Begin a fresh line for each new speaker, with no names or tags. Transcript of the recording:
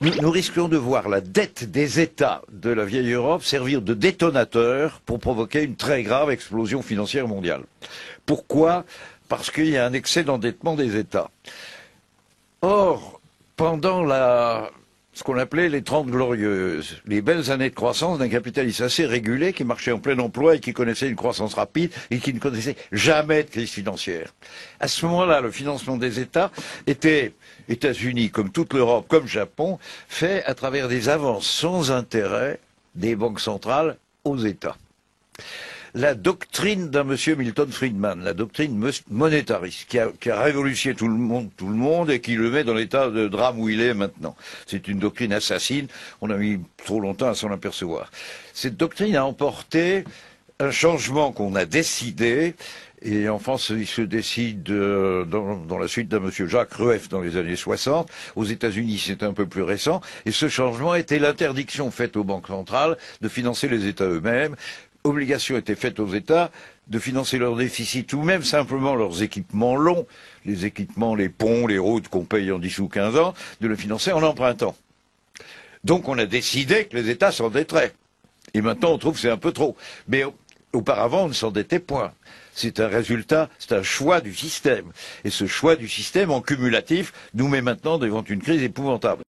Nous risquons de voir la dette des États de la vieille Europe servir de détonateur pour provoquer une très grave explosion financière mondiale. Pourquoi? Parce qu'il y a un excès d'endettement des États. Or, pendant ce qu'on appelait les 30 glorieuses, les belles années de croissance d'un capitalisme assez régulé qui marchait en plein emploi et qui connaissait une croissance rapide et qui ne connaissait jamais de crise financière. À ce moment-là, le financement des États était, États-Unis comme toute l'Europe, comme Japon, fait à travers des avances sans intérêt des banques centrales aux États. La doctrine d'un monsieur Milton Friedman, la doctrine monétariste, qui a révolutionné tout le monde et qui le met dans l'état de drame où il est maintenant. C'est une doctrine assassine, on a mis trop longtemps à s'en apercevoir. Cette doctrine a emporté un changement qu'on a décidé, et en France il se décide dans la suite d'un monsieur Jacques Rueff dans les années 60. Aux États-Unis c'est un peu plus récent, et ce changement était l'interdiction faite aux banques centrales de financer les États eux-mêmes. Obligation était faite aux États de financer leurs déficits ou même simplement leurs équipements longs, les équipements, les ponts, les routes qu'on paye en 10 ou 15 ans, de le financer en empruntant. Donc on a décidé que les États s'endetteraient. Et maintenant on trouve que c'est un peu trop. Mais auparavant on ne s'endettait point. C'est un résultat, c'est un choix du système. Et ce choix du système en cumulatif nous met maintenant devant une crise épouvantable.